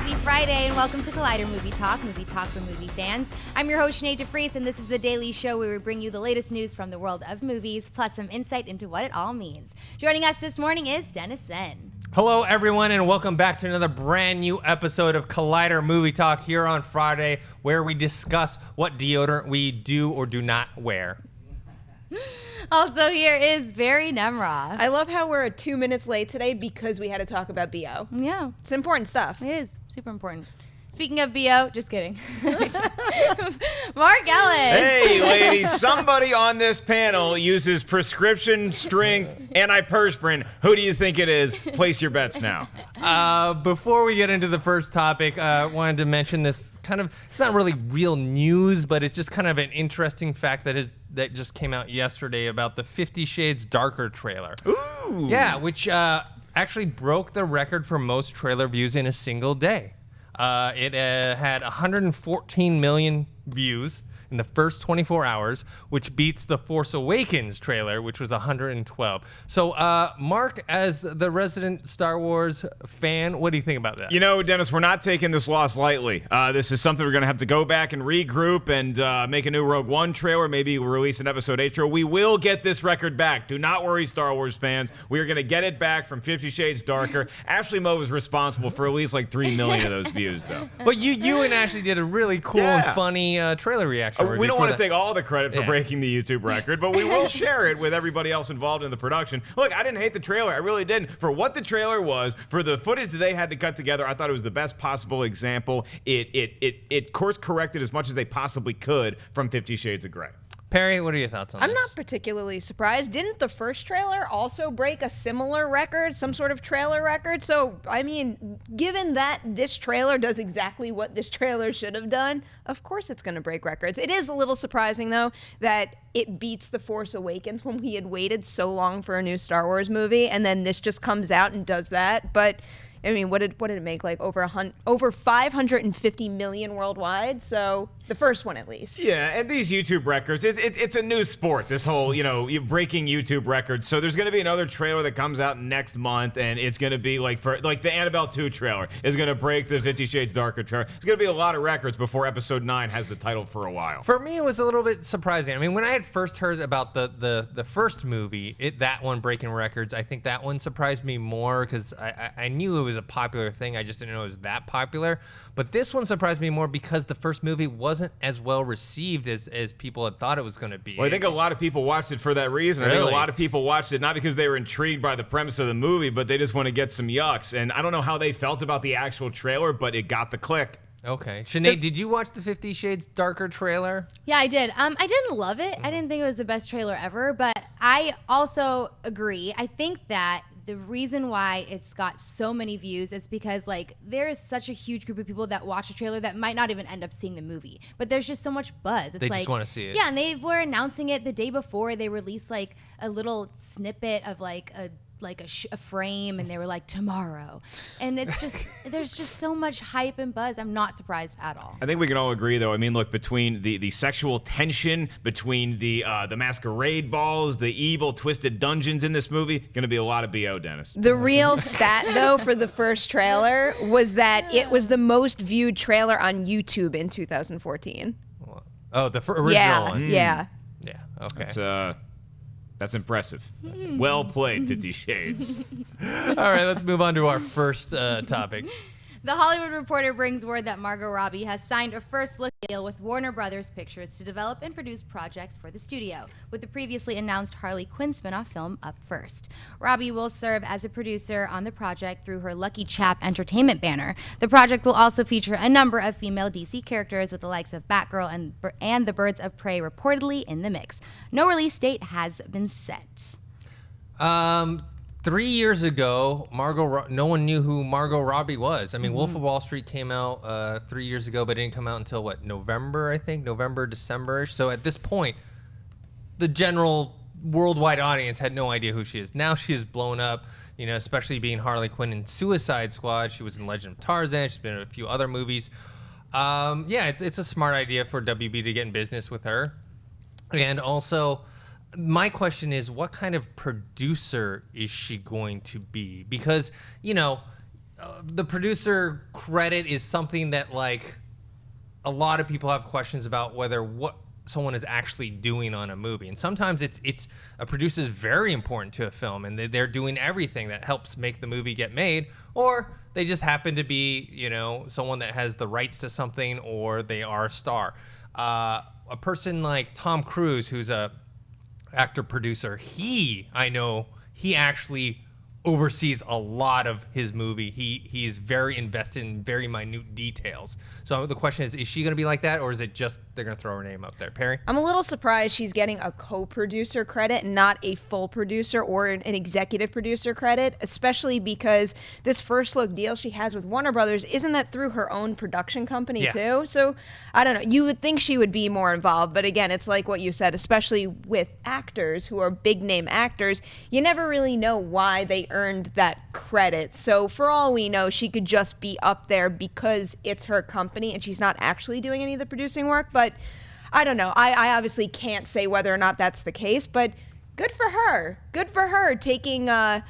Happy Friday, and welcome to Collider Movie Talk for movie fans. I'm your host, Sinead DeVries, and this is the daily show where we bring you the latest news from the world of movies, plus some insight into what it all means. Joining us this morning is Dennis Zen. Hello, everyone, and welcome back to another brand new episode of Collider Movie Talk here on Friday, where we discuss what deodorant we do or do not wear. Also here is Perri Nemiroff. I love how we're 2 minutes late today because we had to talk about BO. Yeah. It's important stuff. It is. Super important. Speaking of BO, just kidding. Mark Ellis. Hey, ladies, somebody on this panel uses prescription strength antiperspirant. Who do you think it is? Place your bets now. Before we get into the first topic, I wanted to mention this it's not really real news, but it's just kind of an interesting fact that just came out yesterday about the 50 Shades Darker trailer. Ooh. Yeah, which actually broke the record for most trailer views in a single day. It had 114 million views in the first 24 hours, which beats the Force Awakens trailer, which was 112. So, Mark, as the resident Star Wars fan, what do you think about that? You know, Dennis, we're not taking this loss lightly. This is something we're going to have to go back and regroup and make a new Rogue One trailer, maybe release an Episode 8 trailer. We will get this record back. Do not worry, Star Wars fans. We are going to get it back from 50 Shades Darker. Ashley Moe was responsible for at least like 3 million of those views, though. But you and Ashley did a really cool and funny trailer reaction. We don't want to take all the credit for breaking the YouTube record, but we will share it with everybody else involved in the production. Look, I didn't hate the trailer. I really didn't. For what the trailer was, for the footage that they had to cut together, I thought it was the best possible example. It course corrected as much as they possibly could from 50 Shades of Grey. Perri, what are your thoughts on this? I'm not particularly surprised. Didn't the first trailer also break a similar record, some sort of trailer record? So, I mean, given that this trailer does exactly what this trailer should have done, of course it's going to break records. It is a little surprising, though, that it beats The Force Awakens when we had waited so long for a new Star Wars movie, and then this just comes out and does that. But I mean, what did it make? Like over 550 million worldwide. So the first one, at least. Yeah, and these YouTube records, it's a new sport. This whole breaking YouTube records. So there's going to be another trailer that comes out next month, and it's going to be like the Annabelle 2 trailer is going to break the 50 Shades Darker trailer. It's going to be a lot of records before Episode 9 has the title for a while. For me, it was a little bit surprising. I mean, when I had first heard about the first movie, that one breaking records, I think that one surprised me more because I knew it was a popular thing. I just didn't know it was that popular. But this one surprised me more because the first movie wasn't as well received as people had thought it was going to be. Well, I think a lot of people watched it for that reason. Really? I think a lot of people watched it not because they were intrigued by the premise of the movie, but they just want to get some yucks. And I don't know how they felt about the actual trailer, but it got the click. Okay. Sinead, did you watch the 50 Shades Darker trailer? Yeah, I did. I didn't love it. I didn't think it was the best trailer ever, but I also agree. I think that the reason why it's got so many views is because there is such a huge group of people that watch a trailer that might not even end up seeing the movie. But there's just so much buzz. They just want to see it. Yeah, and they were announcing it the day before. They released a little snippet of a frame, and they were like, tomorrow. And it's just, there's just so much hype and buzz. I'm not surprised at all. I think we can all agree, though. I mean, look, between the sexual tension, between the masquerade balls, the evil, twisted dungeons in this movie, going to be a lot of BO, Dennis. The real stat, though, for the first trailer was that it was the most viewed trailer on YouTube in 2014. Oh, the original one. Yeah. Yeah, okay. That's impressive. Well played, 50 Shades. All right, let's move on to our first topic. The Hollywood Reporter brings word that Margot Robbie has signed a first-look deal with Warner Brothers Pictures to develop and produce projects for the studio, with the previously announced Harley Quinn spin-off film up first. Robbie will serve as a producer on the project through her LuckyChap Entertainment banner. The project will also feature a number of female DC characters with the likes of Batgirl and the Birds of Prey reportedly in the mix. No release date has been set. 3 years ago, no one knew who Margot Robbie was. I mean, Wolf of Wall Street came out 3 years ago, but it didn't come out until, November, I think? November, December-ish. So at this point, the general worldwide audience had no idea who she is. Now she is blown up, especially being Harley Quinn in Suicide Squad. She was in Legend of Tarzan. She's been in a few other movies. It's a smart idea for WB to get in business with her. And also, my question is, what kind of producer is she going to be? Because, the producer credit is something that like a lot of people have questions about whether what someone is actually doing on a movie, and sometimes it's a producer is very important to a film, and they're doing everything that helps make the movie get made, or they just happen to be someone that has the rights to something, or they are a star. A person like Tom Cruise, who's a actor producer, I know he actually oversees a lot of his movie. He is very invested in very minute details. So the question is she going to be like that, or is it just they're going to throw her name up there? Perri? I'm a little surprised she's getting a co-producer credit, not a full producer or an executive producer credit, especially because this first look deal she has with Warner Brothers, isn't that through her own production company too? So I don't know. You would think she would be more involved, but again, it's like what you said, especially with actors who are big name actors, you never really know why they earned that credit. So for all we know, she could just be up there because it's her company and she's not actually doing any of the producing work. But I don't know. I obviously can't say whether or not that's the case, but good for her. Good for her taking a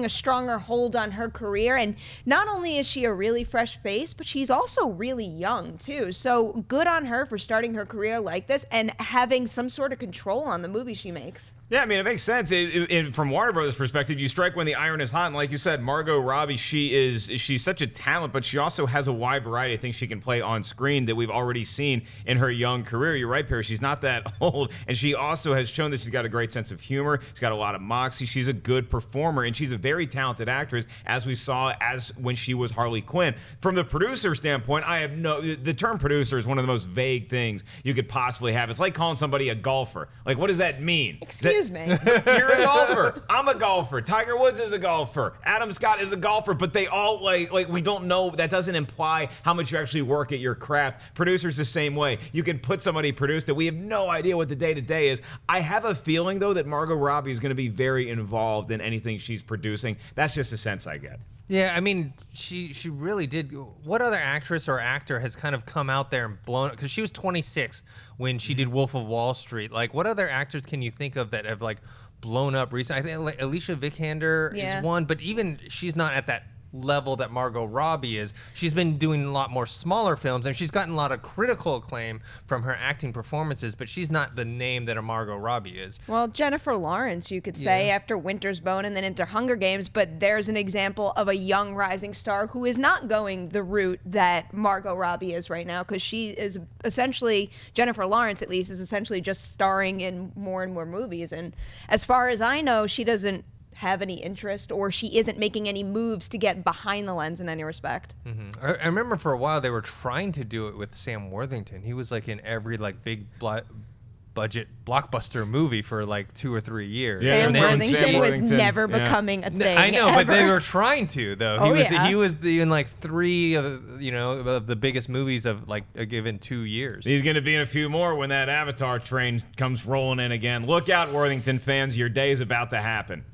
stronger hold on her career. And not only is she a really fresh face, but she's also really young too. So good on her for starting her career like this and having some sort of control on the movie she makes. Yeah, I mean, it makes sense. From Warner Brothers' perspective, you strike when the iron is hot. And like you said, Margot Robbie, she's such a talent, but she also has a wide variety of things she can play on screen that we've already seen in her young career. You're right, Perri. She's not that old. And she also has shown that she's got a great sense of humor. She's got a lot of moxie. She's a good performer, and she's a very talented actress, as we saw when she was Harley Quinn. From the producer standpoint, the term producer is one of the most vague things you could possibly have. It's like calling somebody a golfer. Like, what does that mean? Excuse me. You're a golfer. I'm a golfer. Tiger Woods is a golfer. Adam Scott is a golfer. But they all like we don't know. That doesn't imply how much you actually work at your craft. Producers the same way. You can put somebody produce that we have no idea what the day-to-day is. I have a feeling though that Margot Robbie is going to be very involved in anything she's producing. That's just a sense I get. Yeah, I mean, she really did. What other actress or actor has kind of come out there and blown? Because she was 26 when she did Wolf of Wall Street. Like, what other actors can you think of that have like blown up recently? I think like, Alicia Vikander is one, but even she's not at that level that Margot Robbie is. She's been doing a lot more smaller films, and she's gotten a lot of critical acclaim from her acting performances, but she's not the name that a Margot Robbie is. Well, Jennifer Lawrence, you could say, after Winter's Bone and then into Hunger Games, but there's an example of a young rising star who is not going the route that Margot Robbie is right now, because she is essentially, Jennifer Lawrence at least, is essentially just starring in more and more movies. And as far as I know, she doesn't have any interest, or she isn't making any moves to get behind the lens in any respect. Mm-hmm. I remember for a while they were trying to do it with Sam Worthington. He was like in every like big budget blockbuster movie for like 2 or 3 years. Yeah, Sam Worthington was never becoming a thing. I know, ever. but they were trying to though. He was in like 3 of the biggest movies of like a given 2 years. He's going to be in a few more when that Avatar train comes rolling in again. Look out, Worthington fans! Your day is about to happen.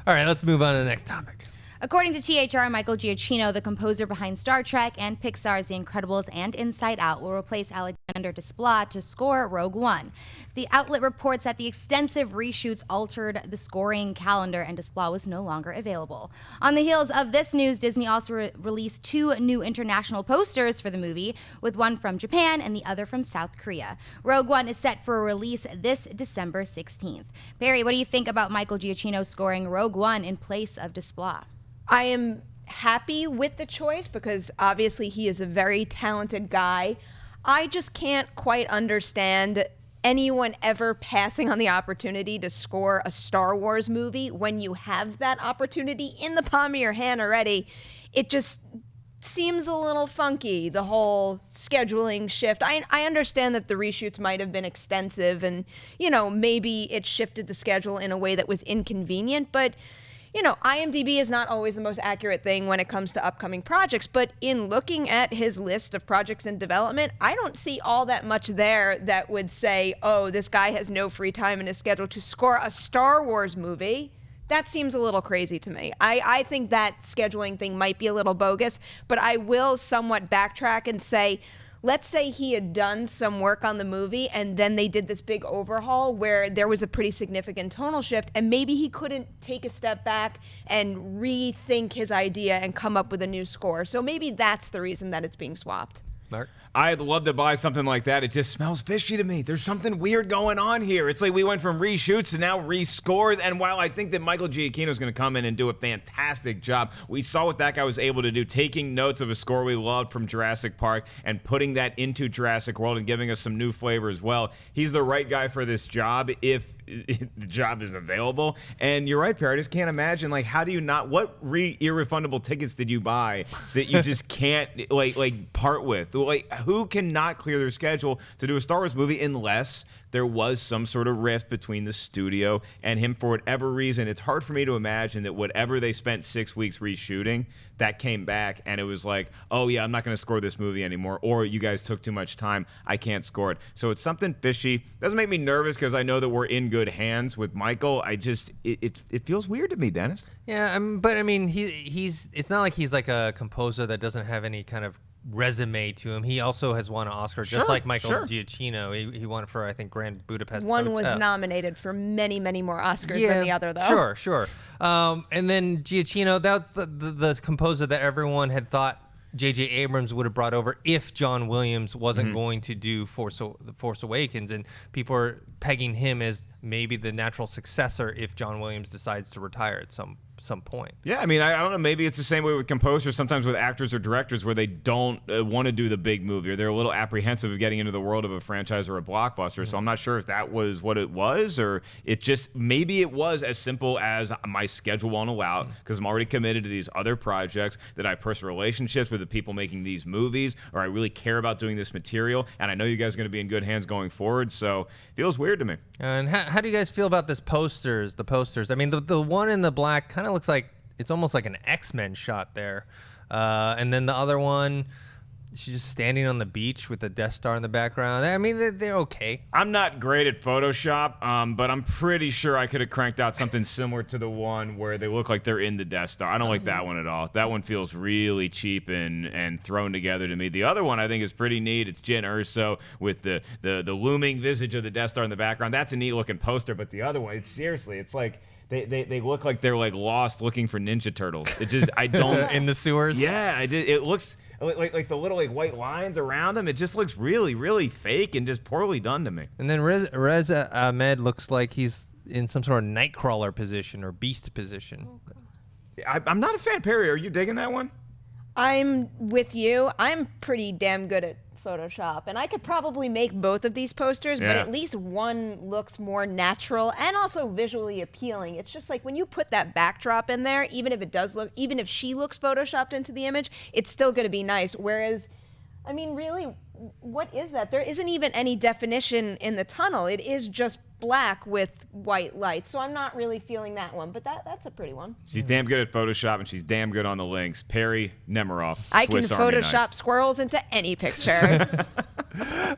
All right, let's move on to the next topic. According to THR, Michael Giacchino, the composer behind Star Trek and Pixar's The Incredibles and Inside Out, will replace Alexander Desplat to score Rogue One. The outlet reports that the extensive reshoots altered the scoring calendar and Desplat was no longer available. On the heels of this news, Disney also released 2 new international posters for the movie, with one from Japan and the other from South Korea. Rogue One is set for a release this December 16th. Perri, what do you think about Michael Giacchino scoring Rogue One in place of Desplat? I am happy with the choice because obviously he is a very talented guy. I just can't quite understand anyone ever passing on the opportunity to score a Star Wars movie when you have that opportunity in the palm of your hand already. It just seems a little funky, the whole scheduling shift. I understand that the reshoots might have been extensive and, maybe it shifted the schedule in a way that was inconvenient, but IMDb is not always the most accurate thing when it comes to upcoming projects, but in looking at his list of projects in development, I don't see all that much there that would say, oh, this guy has no free time in his schedule to score a Star Wars movie. That seems a little crazy to me. I think that scheduling thing might be a little bogus, but I will somewhat backtrack and say, let's say he had done some work on the movie and then they did this big overhaul where there was a pretty significant tonal shift, and maybe he couldn't take a step back and rethink his idea and come up with a new score. So maybe that's the reason that it's being swapped. Mark? I'd love to buy something like that. It just smells fishy to me. There's something weird going on here. It's like we went from reshoots to now rescores. And while I think that Michael Giacchino is going to come in and do a fantastic job, we saw what that guy was able to do, taking notes of a score we loved from Jurassic Park and putting that into Jurassic World and giving us some new flavor as well. He's the right guy for this job if the job is available. And you're right, Perri. I just can't imagine, like, how do you not, what irrefundable tickets did you buy that you just can't like part with? Like, who cannot clear their schedule to do a Star Wars movie unless there was some sort of rift between the studio and him for whatever reason? It's hard for me to imagine that whatever they spent 6 weeks reshooting, that came back and it was like, oh yeah, I'm not going to score this movie anymore, or you guys took too much time, I can't score it. So it's something fishy. Doesn't make me nervous because I know that we're in good hands with Michael. I just, it feels weird to me, Dennis. Yeah, but I mean, he's it's not like he's like a composer that doesn't have any kind of resume to him. He also has won an Oscar, just like Michael Giacchino. He won it for, I think, Grand Budapest One Hotel. was nominated for many, many more Oscars than the other, though. Sure. And then Giacchino, that's the composer that everyone had thought J.J. Abrams would have brought over if John Williams wasn't going to do The Force Awakens, and people are pegging him as maybe the natural successor if John Williams decides to retire at some point. Yeah, I mean, I don't know. Maybe it's the same way with composers, sometimes with actors or directors, where they don't want to do the big movie, or they're a little apprehensive of getting into the world of a franchise or a blockbuster. So I'm not sure if that was what it was, or it just, maybe it was as simple as my schedule won't allow, because I'm already committed to these other projects, that I have personal relationships with the people making these movies, or I really care about doing this material, and I know you guys are going to be in good hands going forward. So it feels weird to me. And how do you guys feel about the posters? I mean, the one in the black kind of looks like it's almost like an X-Men shot there. And then the other one, she's just standing on the beach with the Death Star in the background. I mean, they're okay. I'm not great at Photoshop, but I'm pretty sure I could have cranked out something similar to the one where they look like they're in the Death Star. I don't like that one at all. That one feels really cheap and thrown together to me. The other one I think is pretty neat. It's Jyn Erso with the looming visage of the Death Star in the background. That's a neat looking poster, but the other one, it's like they look like they're like lost looking for Ninja Turtles. It just, I don't. In the sewers? Yeah, it looks like the little like white lines around him. It just looks really, really fake and just poorly done to me. And then Rez Ahmed looks like he's in some sort of Nightcrawler position or Beast position. I'm not a fan. Perri, are you digging that one? I'm with you. I'm pretty damn good at Photoshop, and I could probably make both of these posters, but at least one looks more natural and also visually appealing. It's just like when you put that backdrop in there, even if she looks photoshopped into the image, it's still going to be nice. Whereas, I mean, really, what is that? There isn't even any definition in the tunnel. It is just black with white light. So I'm not really feeling that one, but that's a pretty one. She's damn good at Photoshop, and she's damn good on the links. Perri, Nemiroff, I can Swiss Army Photoshop knife. squirrels into any picture.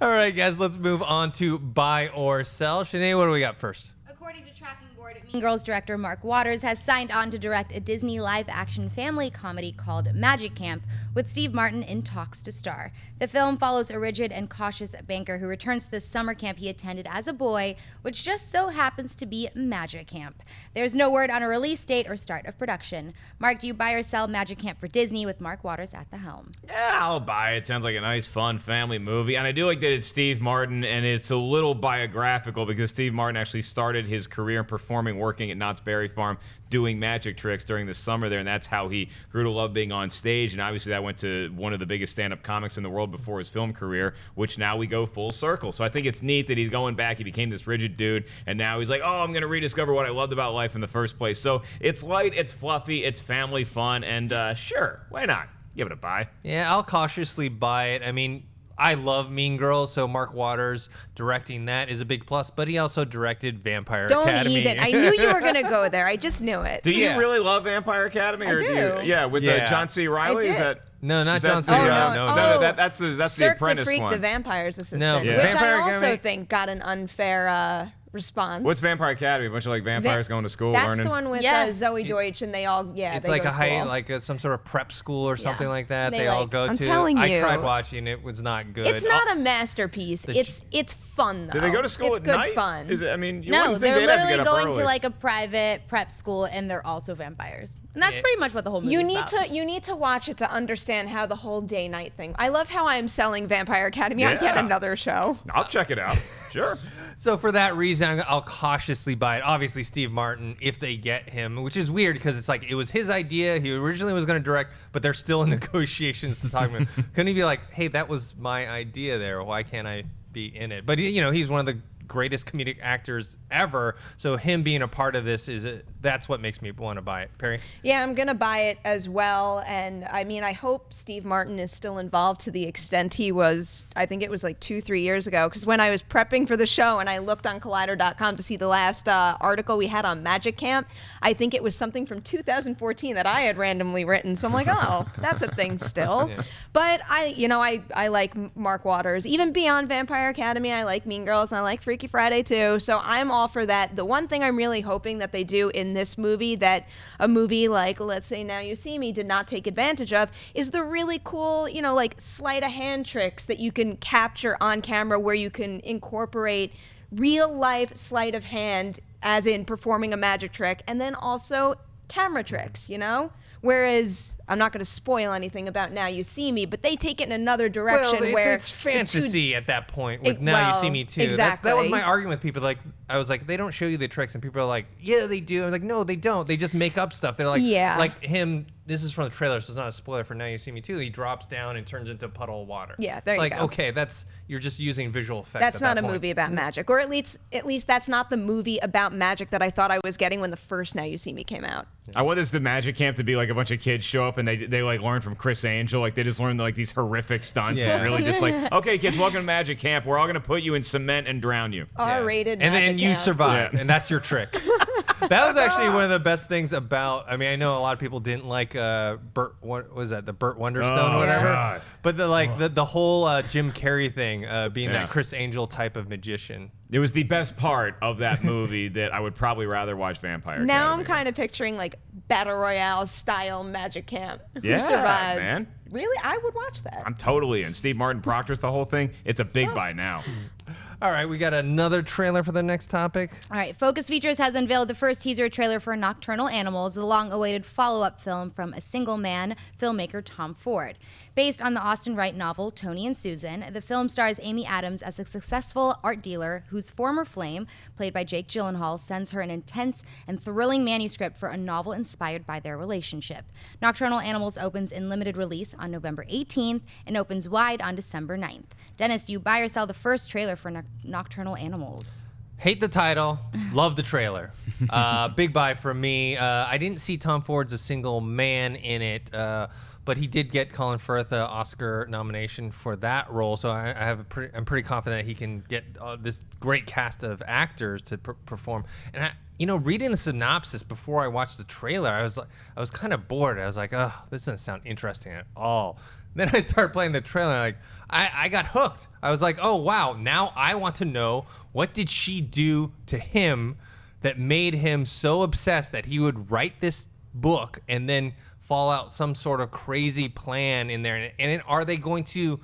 All right, guys, let's move on to buy or sell. Sinead, what do we got first? According to Tracking Board, Mean Girls director Mark Waters has signed on to direct a Disney live-action family comedy called Magic Camp, with Steve Martin in talks to star. The film follows a rigid and cautious banker who returns to the summer camp he attended as a boy, which just so happens to be Magic Camp. There's no word on a release date or start of production. Mark, do you buy or sell Magic Camp for Disney with Mark Waters at the helm? Yeah, I'll buy it. Sounds like a nice, fun family movie. And I do like that it's Steve Martin, and it's a little biographical because Steve Martin actually started his career in performing, working at Knott's Berry Farm, doing magic tricks during the summer there, and that's how he grew to love being on stage. And obviously that went to one of the biggest stand-up comics in the world before his film career, which now we go full circle. So I think it's neat that he's going back. He became this rigid dude, and now he's like, oh, I'm going to rediscover what I loved about life in the first place. So it's light, it's fluffy, it's family fun, and sure, why not? Give it a buy. Yeah, I'll cautiously buy it. I mean, I love Mean Girls, so Mark Waters directing that is a big plus, but he also directed Vampire Academy. Don't even. I knew you were going to go there. I just knew it. Do you really love Vampire Academy? I Or do. With John C. Reilly? I did. Is that... No, not John C. Oh, Reilly. no. That's the Cirque Apprentice du Freak, one. the vampire's assistant, No, which Vampire I also Academy- think got an unfair response. What's Vampire Academy? A bunch of like vampires going to school, That's learning. the one with Yeah. Zoe Deutsch, and they all It's they like go a to high, school. like some sort of prep school or something like that. They, They all like- go I'm to. telling I you. tried watching it; was not good. It's not a masterpiece. The It's fun though. Do they go to school it's at good night? fun. Is it? I mean, you No, wouldn't think they're they'd have to literally get up going early. to like a private prep school, and they're also vampires. And that's Yeah. pretty much what the whole movie is about. You need to watch it to understand how the whole day night thing. I love how I am selling Vampire Academy on yet Yeah. another show. I'll check it out. Sure. So for that reason, I'll cautiously buy it. Obviously, Steve Martin, if they get him, which is weird because it's like it was his idea. He originally was going to direct, but they're still in negotiations to talk to him. Couldn't he be like, "Hey, that was my idea there. Why can't I be in it?" But he's one of the greatest comedic actors ever. So him being a part of this that's what makes me want to buy it. Perri? Yeah, I'm gonna buy it as well, and I mean, I hope Steve Martin is still involved to the extent he was. I think it was like 2-3 years ago, because when I was prepping for the show and I looked on Collider.com to see the last article we had on Magic Camp, I think it was something from 2014 that I had randomly written. So I'm like, oh, that's a thing still. Yeah. But I like Mark Waters. Even beyond Vampire Academy, I like Mean Girls and I like Freaky Friday too. So I'm all for that. The one thing I'm really hoping that they do in this movie that a movie like, let's say Now You See Me, did not take advantage of is the really cool, like sleight of hand tricks that you can capture on camera where you can incorporate real life sleight of hand as in performing a magic trick and then also camera tricks, Whereas I'm not going to spoil anything about Now You See Me, but they take it in another direction Well, where it's fantasy at that point with It- Now You well, See Me Too. exactly. That was my argument with people. Like, I was like, they don't show you the tricks, and people are like, yeah, they do. I'm like, no, they don't. They just make up stuff. They're like, Yeah. like him. This is from the trailer, so it's not a spoiler for Now You See Me Too. He drops down and turns into a puddle of water. Yeah, there it's you like, go. okay, you're just using visual effects. That's at not that a point. movie about magic, or at least that's not the movie about magic that I thought I was getting when the first Now You See Me came out. I want this the magic camp to be like a bunch of kids show up and they like learn from Chris Angel. Like they just learn like these horrific stunts. Yeah. And really just like, okay, kids, welcome to magic camp. We're all gonna put you in cement and drown you. R-rated, and magic then you camp. survive, Yeah. and that's your trick. That was actually one of the best things about. I mean, I know a lot of people didn't like Burt. What was that? The Burt Wonderstone, Oh, or whatever. God. But the whole Jim Carrey thing, being that Chris Angel type of magician. It was the best part of that movie that I would probably rather watch Vampire Now I'm Academy. kind of picturing like Battle Royale style magic camp. Yeah, Who survives? man. Really, I would watch that. I'm totally in. Steve Martin proctors the whole thing. It's a Oh. big buy now. All right, we got another trailer for the next topic. All right, Focus Features has unveiled the first teaser trailer for Nocturnal Animals, the long-awaited follow-up film from a single man, filmmaker Tom Ford. Based on the Austin Wright novel Tony and Susan, the film stars Amy Adams as a successful art dealer whose former flame, played by Jake Gyllenhaal, sends her an intense and thrilling manuscript for a novel inspired by their relationship. Nocturnal Animals opens in limited release on November 18th and opens wide on December 9th. Dennis, do you buy or sell the first trailer for Nocturnal Animals? Hate the title, love the trailer. Big buy from me. I didn't see Tom Ford's a single man in it, but he did get Colin Firth an Oscar nomination for that role. So I'm pretty confident he can get this great cast of actors to perform. And reading the synopsis before I watched the trailer, I was kind of bored. I was like, oh, this doesn't sound interesting at all. Then I started playing the trailer, and I got hooked. I was like, oh, wow, now I want to know, what did she do to him that made him so obsessed that he would write this book and then fall out some sort of crazy plan in there? And are they going to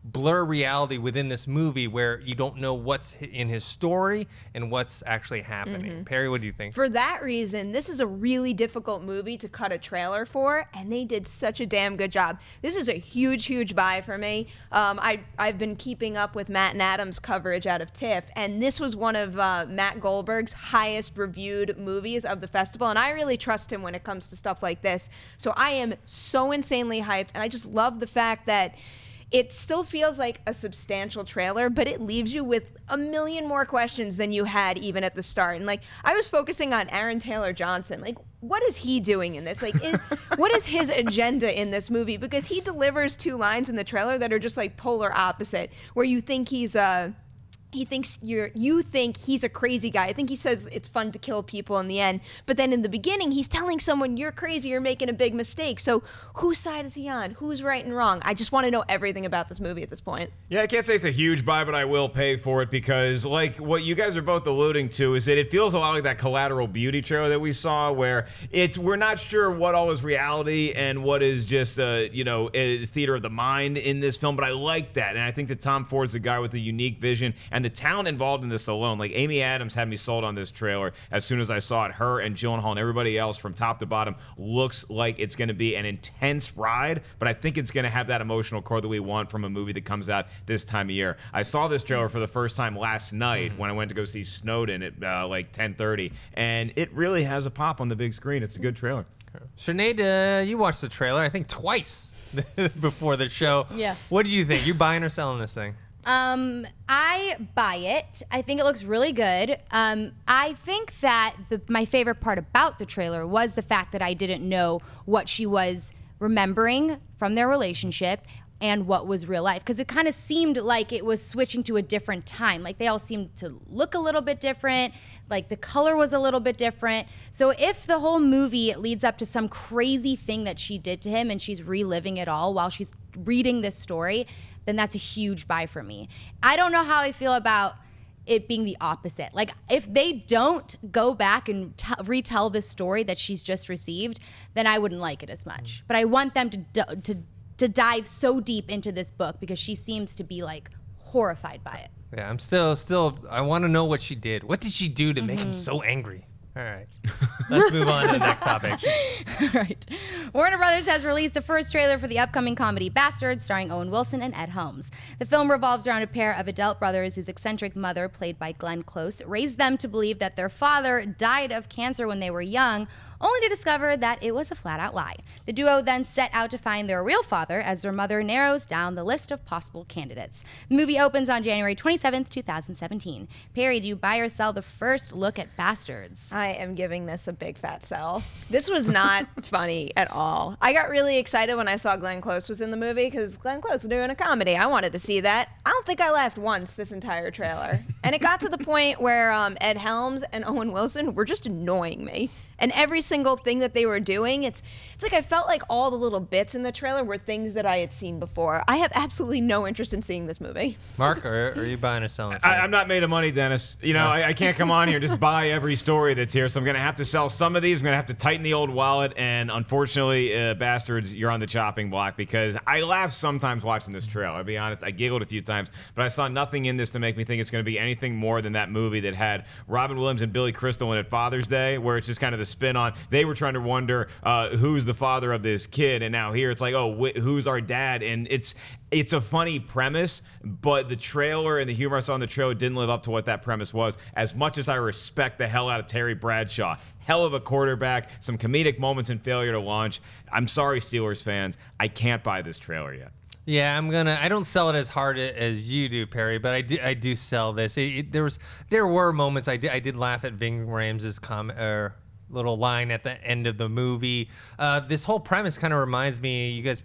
blur reality within this movie where you don't know what's in his story and what's actually happening? Perri, what do you think? For that reason, this is a really difficult movie to cut a trailer for, and they did such a damn good job. This is a huge, huge buy for me. I've been keeping up with Matt and Adam's coverage out of TIFF, and this was one of Matt Goldberg's highest reviewed movies of the festival, and I really trust him when it comes to stuff like this. So I am so insanely hyped, and I just love the fact that it still feels like a substantial trailer, but it leaves you with a million more questions than you had even at the start. And I was focusing on Aaron Taylor Johnson. What is he doing in this? What is his agenda in this movie? Because he delivers two lines in the trailer that are just polar opposite, where you think he's you think he's a crazy guy. I think he says it's fun to kill people in the end. But then in the beginning, he's telling someone, you're crazy, you're making a big mistake. So whose side is he on? Who's right and wrong? I just want to know everything about this movie at this point. Yeah, I can't say it's a huge buy, but I will pay for it because, like, what you guys are both alluding to is that it feels a lot like that Collateral Beauty trailer that we saw, where we're not sure what all is reality and what is just, a theater of the mind in this film. But I like that, and I think that Tom Ford's a guy with a unique vision. And the talent involved in this alone, like Amy Adams had me sold on this trailer as soon as I saw it. Her and Gyllenhaal and everybody else from top to bottom looks like it's going to be an intense ride, but I think it's going to have that emotional core that we want from a movie that comes out this time of year. I saw this trailer for the first time last night when I went to go see Snowden at like 10:30, and it really has a pop on the big screen. It's a good trailer. Sinead, you watched the trailer, I think twice before the show. Yeah. What did you think? You buying or selling this thing? I buy it. I think it looks really good. I think that my favorite part about the trailer was the fact that I didn't know what she was remembering from their relationship and what was real life, because it kind of seemed like it was switching to a different time. Like they all seemed to look a little bit different, like the color was a little bit different. So if the whole movie leads up to some crazy thing that she did to him and she's reliving it all while she's reading this story, then that's a huge buy for me. I don't know how I feel about it being the opposite. Like if they don't go back and retell this story that she's just received, then I wouldn't like it as much. But I want them to dive so deep into this book because she seems to be like horrified by it. Yeah, I'm still I want to know what she did. What did she do to make him so angry? All right. Let's move on to the next topic. All right. Warner Brothers has released the first trailer for the upcoming comedy Bastards, starring Owen Wilson and Ed Helms. The film revolves around a pair of adult brothers whose eccentric mother, played by Glenn Close, raised them to believe that their father died of cancer when they were young, only to discover that it was a flat-out lie. The duo then set out to find their real father as their mother narrows down the list of possible candidates. The movie opens on January 27th, 2017. Perri, do you buy or sell the first look at Bastards? I am giving this a big fat sell. This was not funny at all. I got really excited when I saw Glenn Close was in the movie because Glenn Close was doing a comedy. I wanted to see that. I don't think I laughed once this entire trailer. And it got to the point where Ed Helms and Owen Wilson were just annoying me. And every single thing that they were doing, it's like I felt like all the little bits in the trailer were things that I had seen before. I have absolutely no interest in seeing this movie. Mark, are you buying or selling? I'm not made of money, Dennis. I can't come on here and just buy every story that's here, so I'm going to have to sell some of these. I'm going to have to tighten the old wallet, and unfortunately, Bastards, you're on the chopping block because I laugh sometimes watching this trailer. I'll be honest, I giggled a few times, but I saw nothing in this to make me think it's going to be anything more than that movie that had Robin Williams and Billy Crystal in it Father's Day, where it's just kind of the spin on. They were trying to wonder who's the father of this kid, and now here it's like, who's our dad? And it's a funny premise, but the trailer and the humor I saw in the trailer didn't live up to what that premise was. As much as I respect the hell out of Terry Bradshaw, hell of a quarterback, some comedic moments and failure to launch. I'm sorry, Steelers fans, I can't buy this trailer yet. Yeah, I don't sell it as hard as you do, Perri, but I do sell this. There were moments I did laugh at Ving Rhames' little line at the end of the movie. This whole premise kind of reminds me, you guys,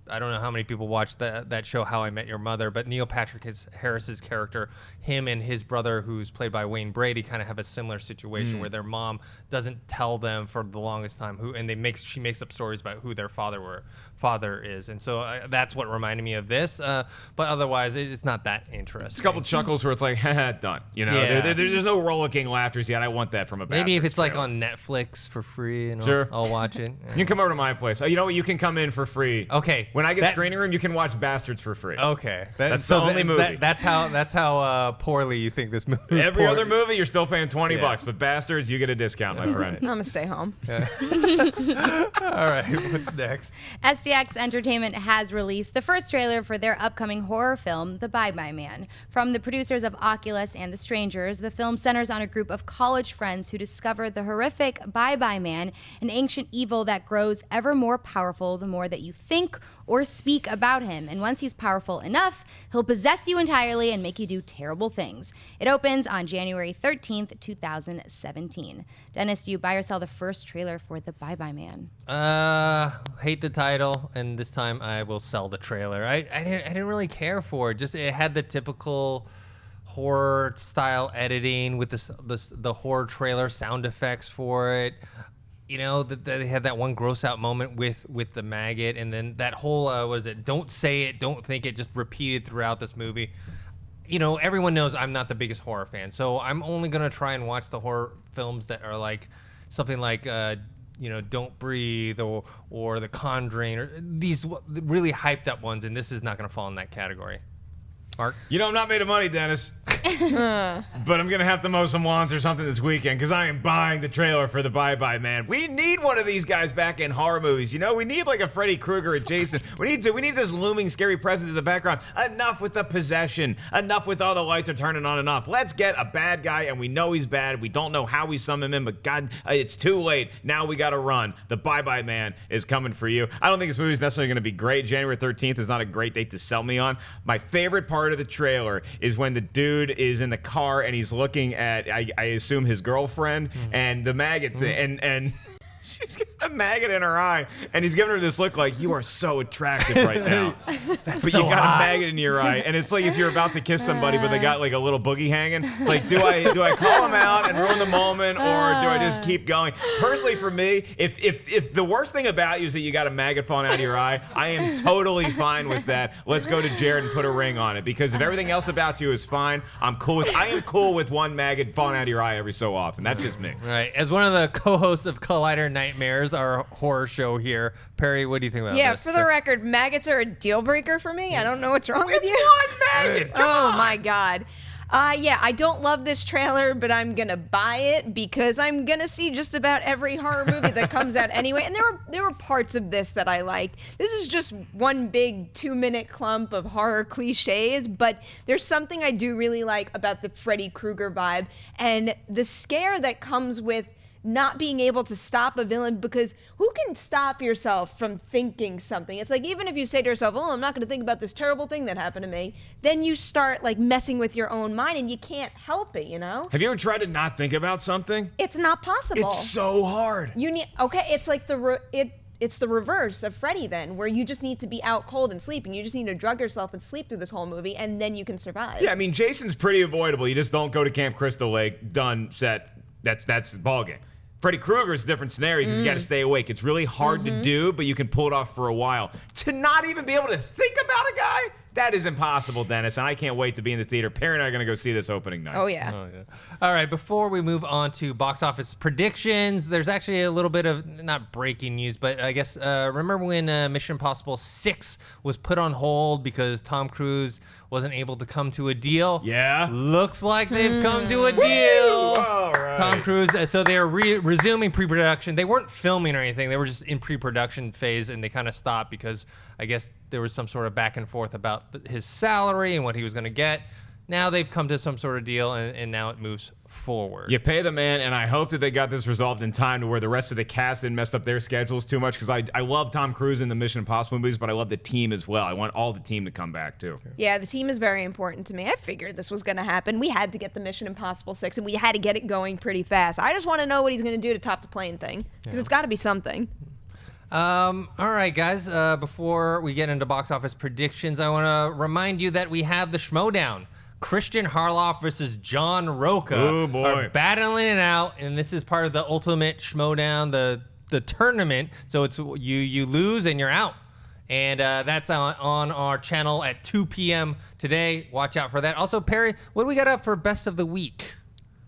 I don't know how many people watched that show, How I Met Your Mother, but Neil Patrick Harris's character, him and his brother, who's played by Wayne Brady, kind of have a similar situation where their mom doesn't tell them for the longest time she makes up stories about who their father is, and so that's what reminded me of this. But otherwise, it's not that interesting. It's a couple chuckles where it's like, done. There's no rollicking laughters yet. I want that from a Bastards maybe if it's trailer. like on Netflix for free, and sure. I'll watch it. You can come over to my place. You know what? You can come in for free. Okay. When I get screening room, you can watch Bastards for free. Okay. That's the only movie. That's how poorly you think this movie. Every other movie, you're still paying $20, but Bastards, you get a discount, my friend. I'm gonna stay home. All right. What's next? STX Entertainment has released the first trailer for their upcoming horror film, The Bye-Bye Man. From the producers of Oculus and The Strangers, the film centers on a group of college friends who discover the horrific Bye-Bye Man, an ancient evil that grows ever more powerful the more that you think or speak about him. And once he's powerful enough, he'll possess you entirely and make you do terrible things. It opens on January 13th, 2017. Dennis, do you buy or sell the first trailer for The Bye-Bye Man? Hate the title, and this time I will sell the trailer. I didn't really care for it. Just it had the typical horror style editing with the horror trailer sound effects for it. You know, they had that one gross out moment with the maggot, and then that whole what is it? Don't say it, don't think it, just repeated throughout this movie. You know, everyone knows I'm not the biggest horror fan, so I'm only gonna try and watch the horror films that are like something like Don't Breathe or The Conjuring, or these really hyped up ones, and this is not gonna fall in that category. Mark? You know, I'm not made of money, Dennis. But I'm going to have to mow some lawns or something this weekend because I am buying the trailer for the Bye Bye Man. We need one of these guys back in horror movies. You know, we need like a Freddy Krueger or Jason. We need this looming scary presence in the background. Enough with the possession. Enough with all the lights are turning on and off. Let's get a bad guy, and we know he's bad. We don't know how we summon him in, but God, it's too late. Now we got to run. The Bye Bye Man is coming for you. I don't think this movie is necessarily going to be great. January 13th is not a great date to sell me on. My favorite part of the trailer is when the dude is in the car and he's looking at, I assume, his girlfriend, and the maggot, and she's got a maggot in her eye, and he's giving her this look like, you are so attractive right now. But so you got hot. A maggot in your eye, and it's like if you're about to kiss somebody, but they got like a little boogie hanging. It's like, do I call him out and ruin the moment, or do I just keep going? Personally, for me, if the worst thing about you is that you got a maggot falling out of your eye, I am totally fine with that. Let's go to Jared and put a ring on it, because if everything else about you is fine, I am cool with one maggot falling out of your eye every so often. That's just me. Right. As one of the co-hosts of Collider Nightmares, our horror show here, Perri, what do you think about this? Yeah, for the record, maggots are a deal breaker for me. I don't know what's wrong with you. One maggot. Oh my God. Yeah, I don't love this trailer, but I'm gonna buy it because I'm gonna see just about every horror movie that comes out anyway. And there were parts of this that I liked. This is just one big 2-minute clump of horror cliches, but there's something I do really like about the Freddy Krueger vibe and the scare that comes with not being able to stop a villain, because who can stop yourself from thinking something? It's like, even if you say to yourself, oh, I'm not going to think about this terrible thing that happened to me, then you start like messing with your own mind and you can't help it, you know? Have you ever tried to not think about something? It's not possible. It's so hard. It's like it's the reverse of Freddy then, where you just need to be out cold and sleeping. You just need to drug yourself and sleep through this whole movie, and then you can survive. Yeah, I mean, Jason's pretty avoidable. You just don't go to Camp Crystal Lake, done, set. That's the ballgame. Freddy Krueger's a different scenario because you got to stay awake. It's really hard to do, but you can pull it off for a while. To not even be able to think about a guy, that is impossible, Dennis, and I can't wait to be in the theater. Perri and I are going to go see this opening night. Oh, yeah. All right, before we move on to box office predictions, there's actually a little bit of, not breaking news, but I guess, remember when Mission Impossible 6 was put on hold because Tom Cruise wasn't able to come to a deal? Yeah. Looks like they've come to a deal. All right. Tom Cruise, so they're resuming pre-production. They weren't filming or anything. They were just in pre-production phase, and they kind of stopped because I guess there was some sort of back and forth about his salary and what he was going to get. Now they've come to some sort of deal, and now it moves forward. You pay the man, and I hope that they got this resolved in time to where the rest of the cast didn't mess up their schedules too much, because I love Tom Cruise in the Mission Impossible movies, but I love the team as well. I want all the team to come back, too. Yeah, the team is very important to me. I figured this was going to happen. We had to get the Mission Impossible 6, and we had to get it going pretty fast. I just want to know what he's going to do to top the plane thing, because it's got to be something. All right, guys, before we get into box office predictions, I want to remind you that we have the Schmodown. Christian Harloff versus John Roca are battling it out, and this is part of the Ultimate Schmodown, the tournament. So it's you lose and you're out, and that's on our channel at 2 p.m. today. Watch out for that. Also, Perri, what do we got up for Best of the Week?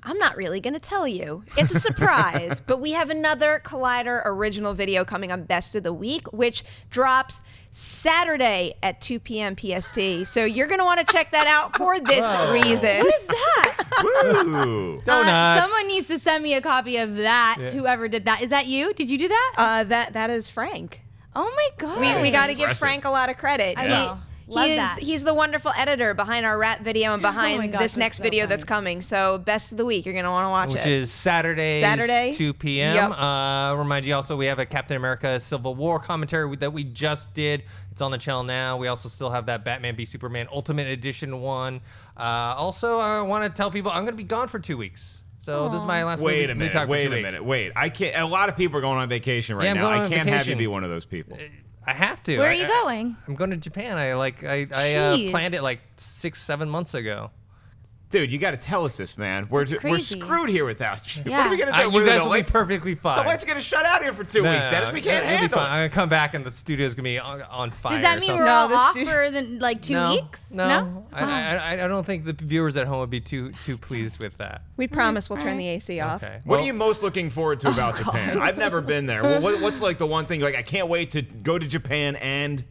I'm not really going to tell you. It's a surprise, but we have another Collider original video coming on Best of the Week, which drops Saturday at 2 p.m. PST. So you're going to want to check that out for this reason. What is that? Woo! Someone needs to send me a copy of that, whoever did that. Is that you? Did you do that? That is Frank. Oh, my God. We got to give Frank a lot of credit. I know. Love that. He's the wonderful editor behind our rap video and behind God, this next video that's coming. So Best of the Week, you're going to want to watch Which it. is Saturday, 2 p.m. Yep. Remind you also we have a Captain America Civil War commentary that we just did. It's on the channel now. We also still have that Batman v Superman Ultimate Edition one. Also, I want to tell people I'm going to be gone for 2 weeks. So this is my last movie. Wait a minute. Wait. I can't. A lot of people are going on vacation right now. I can't have you be one of those people. I have to. Where are you going? I'm going to Japan. I planned it like 6-7 months ago. Dude, you got to tell us this, man. We're crazy. screwed here without you. Yeah. What are we going to do? You guys will be lights- perfectly fine. The lights are going to shut out here for 2 weeks, Dennis. We can't it'll be handle fine. it. I'm going to come back and the studio's going to be on fire. Does that or mean something. we're all the off stu- for like 2 weeks? No. I don't think the viewers at home would be too pleased with that. We promise we'll turn the AC off. Okay. What are you most looking forward to about Japan? I've never been there. Well, what's like the one thing, like, I can't wait to go to Japan and...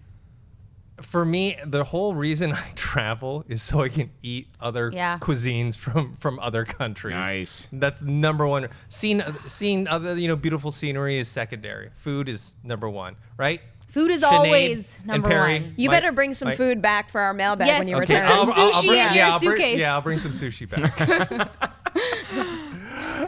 For me, the whole reason I travel is so I can eat other cuisines from other countries. Nice. That's number one. Seeing other beautiful scenery is secondary. Food is number one, right? Food is Sinead always and number Perri. one. You better bring some food back for our mailbag Yes. when you Okay. return. Some sushi in your suitcase. I'll bring some sushi back.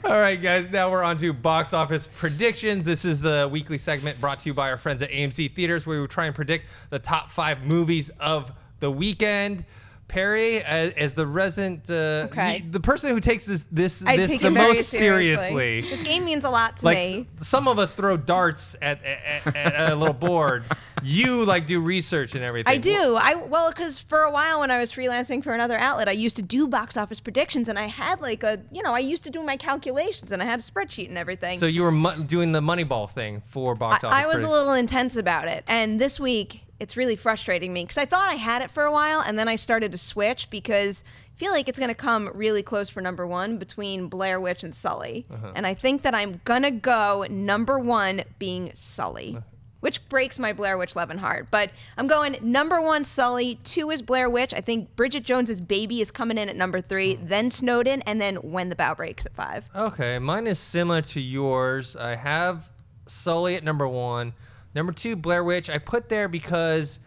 All right, guys, now we're on to box office predictions. This is the weekly segment brought to you by our friends at AMC Theaters, where we try and predict the top 5 movies of the weekend. Perri, as the resident, the person who takes this take the it very most seriously. This game means a lot to Like me. some of us throw darts at a little board. You do research and everything. I do. Because for a while when I was freelancing for another outlet, I used to do box office predictions, and I had I used to do my calculations, and I had a spreadsheet and everything. So you were doing the Moneyball thing for box office. I was a little intense about it, and this week it's really frustrating me because I thought I had it for a while, and then I started to switch because I feel like it's going to come really close for number 1 between Blair Witch and Sully, and I think that I'm gonna go number 1 being Sully. Which breaks my Blair Witch love and heart. But I'm going number 1, Sully. 2 is Blair Witch. I think Bridget Jones's Baby is coming in at number 3. Then Snowden. And then When the Bow Breaks at 5. Okay, mine is similar to yours. I have Sully at number 1. Number 2, Blair Witch. I put there because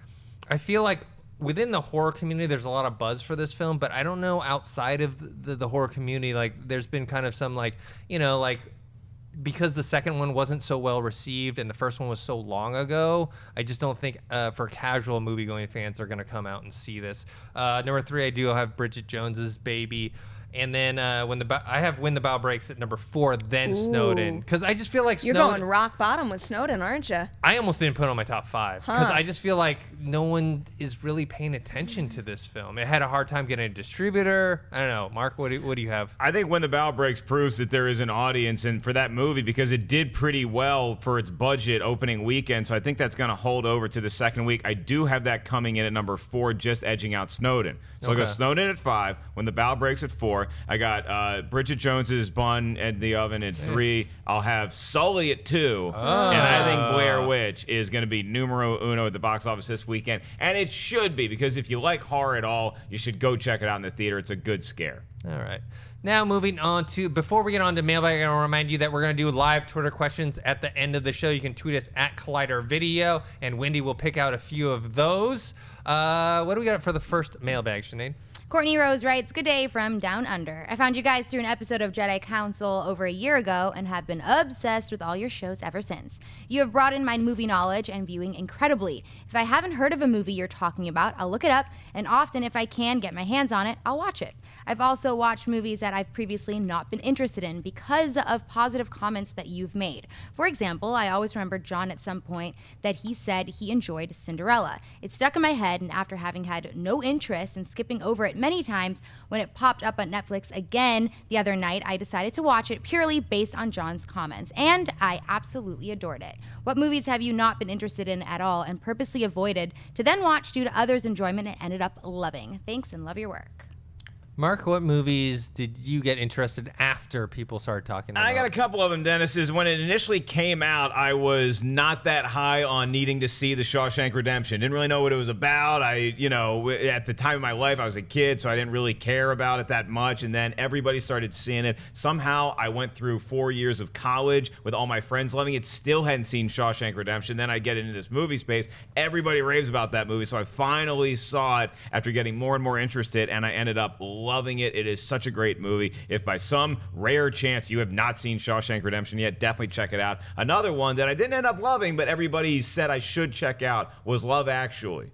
I feel like within the horror community, there's a lot of buzz for this film. But I don't know outside of the horror community, there's been kind of some because the second one wasn't so well received and the first one was so long ago, I just don't think for casual movie-going fans they're going to come out and see this. Number 3, I do have Bridget Jones's Baby. And then I have When the Bow Breaks at number 4, then Snowden. Because I just feel like You're going rock bottom with Snowden, aren't you? I almost didn't put it on my top 5. Because I just feel like no one is really paying attention to this film. It had a hard time getting a distributor. I don't know. Mark, what do you have? I think When the Bow Breaks proves that there is an audience for that movie because it did pretty well for its budget opening weekend. So I think that's going to hold over to the second week. I do have that coming in at number 4, just edging out Snowden. So I'll go Snowden at 5, When the Bow Breaks at 4. I got Bridget Jones's Bun in the Oven at 3. I'll have Sully at 2. And I think Blair Witch is going to be numero uno at the box office this weekend. And it should be, because if you like horror at all, you should go check it out in the theater. It's a good scare. All right. Now moving on to, before we get on to Mailbag, I want to remind you that we're going to do live Twitter questions at the end of the show. You can tweet us at Collider Video, and Wendy will pick out a few of those. What do we got for the first Mailbag, Sinead? Courtney Rose writes, "Good day from Down Under. I found you guys through an episode of Jedi Council over a year ago and have been obsessed with all your shows ever since. You have broadened my movie knowledge and viewing incredibly. If I haven't heard of a movie you're talking about, I'll look it up, and often if I can get my hands on it, I'll watch it. I've also watched movies that I've previously not been interested in because of positive comments that you've made. For example, I always remember John at some point that he said he enjoyed Cinderella. It stuck in my head, and after having had no interest in skipping over it many times, when it popped up on Netflix again the other night, I decided to watch it purely based on John's comments, and I absolutely adored it. What movies have you not been interested in at all and purposely avoided to then watch due to others' enjoyment and ended up loving? Thanks and love your work." Mark, what movies did you get interested in after people started talking about it? I got a couple of them, Dennis. When it initially came out, I was not that high on needing to see The Shawshank Redemption. Didn't really know what it was about. At the time of my life, I was a kid, so I didn't really care about it that much. And then everybody started seeing it. Somehow, I went through 4 years of college with all my friends loving it. Still hadn't seen Shawshank Redemption. Then I get into this movie space. Everybody raves about that movie. So I finally saw it after getting more and more interested, and I ended up loving it. It is such a great movie. If by some rare chance you have not seen Shawshank Redemption yet, definitely check it out. Another one that I didn't end up loving, but everybody said I should check out, was Love Actually.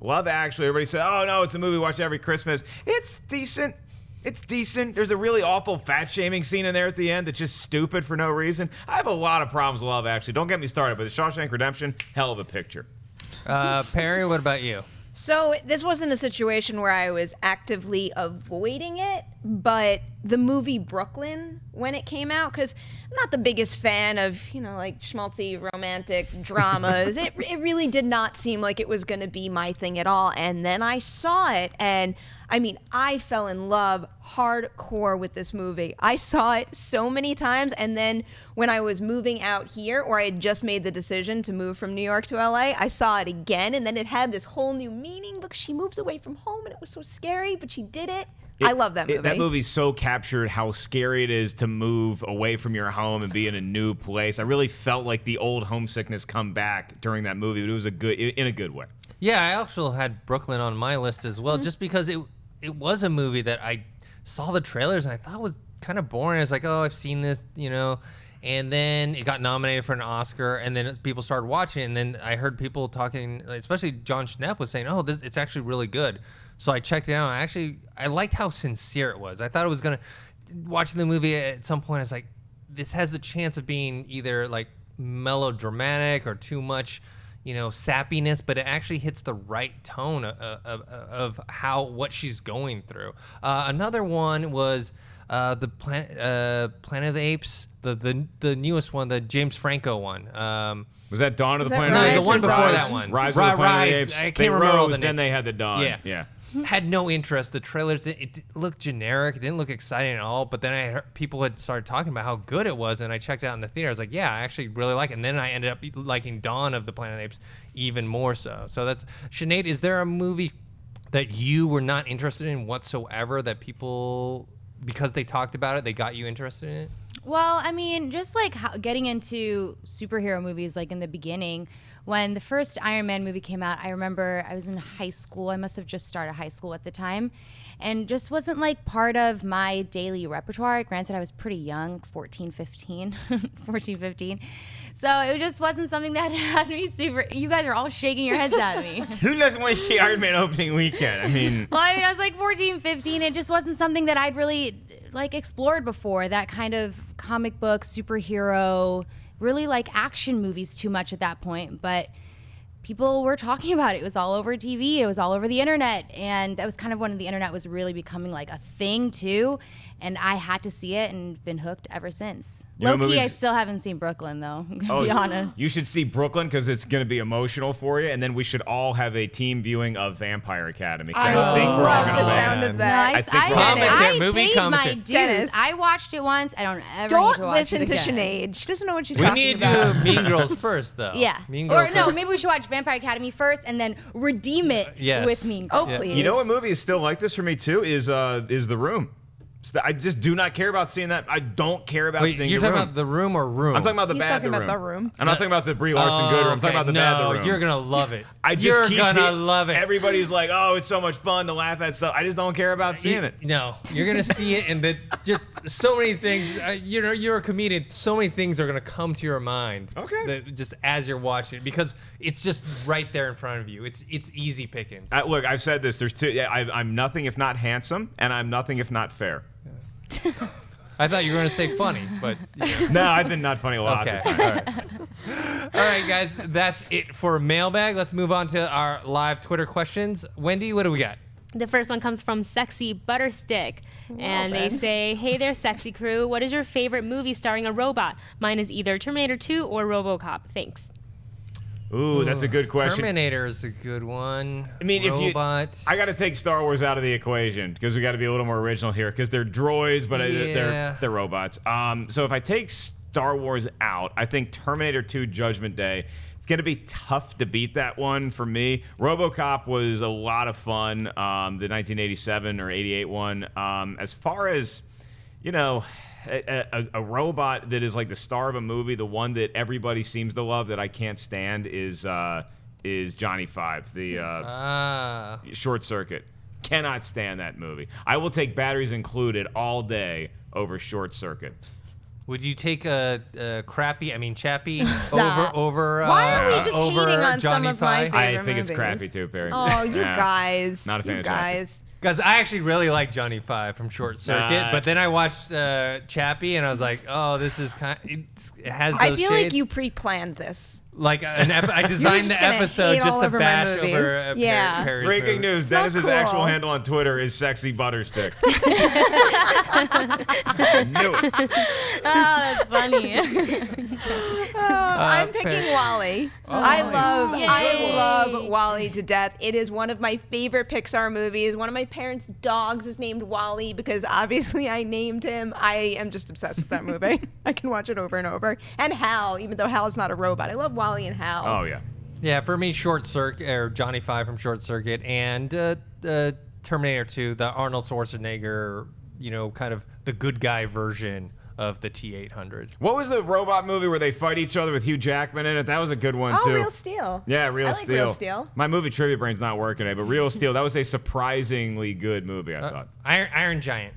Love Actually, everybody said, oh no, it's a movie we watch every Christmas. It's decent. It's decent. There's a really awful fat-shaming scene in there at the end that's just stupid for no reason. I have a lot of problems with Love Actually. Don't get me started, but The Shawshank Redemption, hell of a picture. Perri, what about you? So this wasn't a situation where I was actively avoiding it, but the movie Brooklyn, when it came out, because I'm not the biggest fan of, like schmaltzy romantic dramas. it really did not seem like it was going to be my thing at all. And then I saw it, and I mean, I fell in love hardcore with this movie. I saw it so many times, and then when I was moving out here, or I had just made the decision to move from New York to LA, I saw it again, and then it had this whole new meaning because she moves away from home, and it was so scary, but she did it. I love that movie. That movie so captured how scary it is to move away from your home and be in a new place. I really felt like the old homesickness come back during that movie, but it was in a good way. Yeah, I also had Brooklyn on my list as well, just because it was a movie that I saw the trailers and I thought was kind of boring. I was like, oh, I've seen this, and then it got nominated for an Oscar, and then people started watching it, and then I heard people talking, especially John Schnepp was saying, oh, it's actually really good. So I checked it out. I liked how sincere it was. I thought it was going to, watching the movie at some point, I was like, this has the chance of being either like melodramatic or too much, sappiness, but it actually hits the right tone of what she's going through. Another one was the Planet of the Apes, the newest one, the James Franco one. Was that Dawn of the Planet No, of the Apes? the one before that one. Rise of the Planet of the Apes. I can't They remember all rose, the then names. they had the Dawn. Yeah. Had no interest. The trailers, it looked generic. It didn't look exciting at all. But then I heard people had started talking about how good it was, and I checked it out in the theater. I was like, yeah, I actually really like it. And then I ended up liking Dawn of the Planet of the Apes even more so. So that's, Sinead, is there a movie that you were not interested in whatsoever that people, because they talked about it, they got you interested in it? Well, I mean, just like getting into superhero movies, like in the beginning, when the first Iron Man movie came out, I remember I was in high school. I must have just started high school at the time, and just wasn't like part of my daily repertoire. Granted, I was pretty young, 14, 15. So it just wasn't something that had me super. You guys are all shaking your heads at me. Who doesn't want to see Iron Man opening weekend? I mean, Well, I was like 14, 15. It just wasn't something that I'd really like explored before. That kind of comic book, superhero, really like action movies too much at that point. But people were talking about it. It was all over TV. It was all over the internet. And that was kind of when the internet was really becoming like a thing too. And I had to see it and been hooked ever since. Low-key, I still haven't seen Brooklyn, though, to be honest. You should see Brooklyn because it's going to be emotional for you. And then we should all have a team viewing of Vampire Academy. I I think we're all love going the to sound of that. I think we're all gonna Commentate, I movie paid my commentate. dues. Dennis. I watched it once. I don't ever need Don't to watch listen it to again. Sinead. She doesn't know what she's We talking need to about. do Mean Girls first, though. Yeah. Mean Or Girls no, first. maybe we should watch Vampire Academy first and then redeem it Yes. with Mean Girls. Oh, please. You know what movie is still like this for me too is The Room. I just do not care about seeing that. I don't care about Wait, seeing you're The talking Room. about The Room or Room? I'm talking about the He's bad talking The about Room. The Room. I'm not talking about the Brie Larson good Room. I'm talking about the bad The Room. You're gonna love it. I just you're keep gonna it- love it. Everybody's like, oh, it's so much fun to laugh at stuff. I just don't care about seeing it. No, you're gonna see it, and just so many things. You're a comedian. So many things are gonna come to your mind. Okay. That just as you're watching it, because it's just right there in front of you. It's easy pickings. Look, I've said this. There's two. I'm nothing if not handsome, and I'm nothing if not fair. I thought you were gonna say funny, but No, I've been not funny lots okay. of All times. right. All right, guys, that's it for Mailbag. Let's move on to our live Twitter questions. Wendy, what do we got? The first one comes from Sexy Butterstick, and they say, "Hey there, sexy crew. What is your favorite movie starring a robot? Mine is either Terminator 2 or RoboCop. Thanks." Ooh, that's a good question. Terminator is a good one. I mean, Robot. I got to take Star Wars out of the equation because we got to be a little more original here because they're droids, but Yeah. they're robots. So if I take Star Wars out, I think Terminator 2 Judgment Day, it's going to be tough to beat that one for me. RoboCop was a lot of fun, the 1987 or 88 one. As far as, a robot that is like the star of a movie, the one that everybody seems to love that I can't stand is Johnny Five, the Short Circuit. Cannot stand that movie. I will take Batteries Included all day over Short Circuit. Would you take a Chappie Stop. over Why are we just over hating on some Johnny of my Five? I favorite think it's movies? crappy too, Perri. Oh, you Yeah. guys. Not a fan you of Chappie. guys. Because I actually really like Johnny Five from Short Circuit, Nah. but then I watched Chappie and I was like, oh, this is it has those I feel like shades. you pre-planned this. Like I designed the gonna episode hate just all to over my bash movies. over Yeah. Perry's Breaking movie. news: not Dennis's cool. actual handle on Twitter is Sexy Butterstick. Knew it. Oh, that's funny. I'm picking Wally. I Yay. love Wally to death. It is one of my favorite Pixar movies. One of my parents' dogs is named Wally because obviously I named him. I am just obsessed with that movie. I can watch it over and over. And Hal, even though Hal's not a robot. I love Wally and Hal. Oh yeah. Yeah, for me, Short Circuit or Johnny Five from Short Circuit and Terminator 2, the Arnold Schwarzenegger, kind of the good guy version of the T-800. What was the robot movie where they fight each other with Hugh Jackman in it? That was a good one Oh, too. Real Steel. Yeah, Real I like Steel. Real Steel. My movie trivia brain's not working today, but Real Steel, that was a surprisingly good movie, I thought. Iron Giant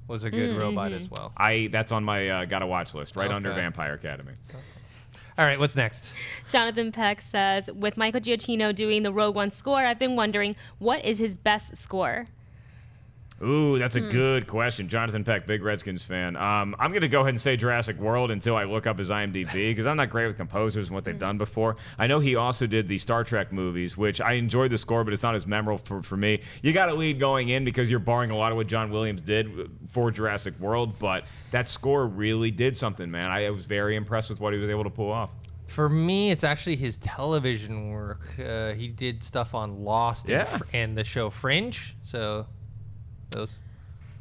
was a good robot as well. That's on my gotta watch list, right under Okay. Vampire Academy. All right, what's next? Jonathan Peck says, with Michael Giacchino doing the Rogue One score, I've been wondering, what is his best score? Ooh, that's a good question. Jonathan Peck, big Redskins fan. I'm going to go ahead and say Jurassic World until I look up his IMDb because I'm not great with composers and what they've done before. I know he also did the Star Trek movies, which I enjoyed the score, but it's not as memorable for me. You got a lead going in because you're borrowing a lot of what John Williams did for Jurassic World, but that score really did something, man. I was very impressed with what he was able to pull off. For me, it's actually his television work. He did stuff on Lost and the show Fringe. So those.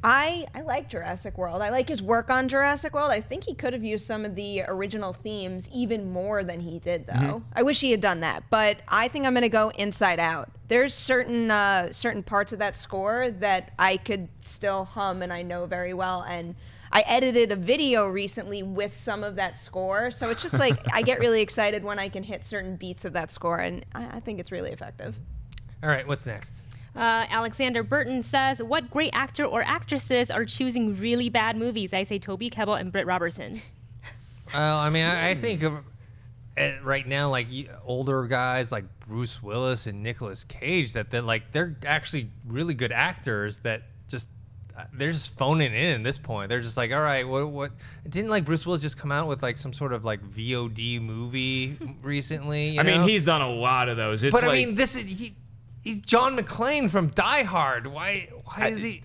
I like Jurassic World. I like his work on Jurassic World. I think he could have used some of the original themes even more than he did, though. I wish he had done that. But I think I'm going to go Inside Out. There's certain parts of that score that I could still hum and I know very well. And I edited a video recently with some of that score. So it's just like I get really excited when I can hit certain beats of that score. And I think it's really effective. All right, what's next? Alexander Burton says, what great actor or actresses are choosing really bad movies? I say Toby Kebbell and Britt Robertson. Well, I mean, I think right now, like older guys like Bruce Willis and Nicolas Cage, they're actually really good actors that they're just phoning in at this point. They're just like, all right, what? Didn't like Bruce Willis just come out with like some sort of like VOD movie recently? I mean, he's done a lot of those. But I mean, he's John McClane from Die Hard. Why is he?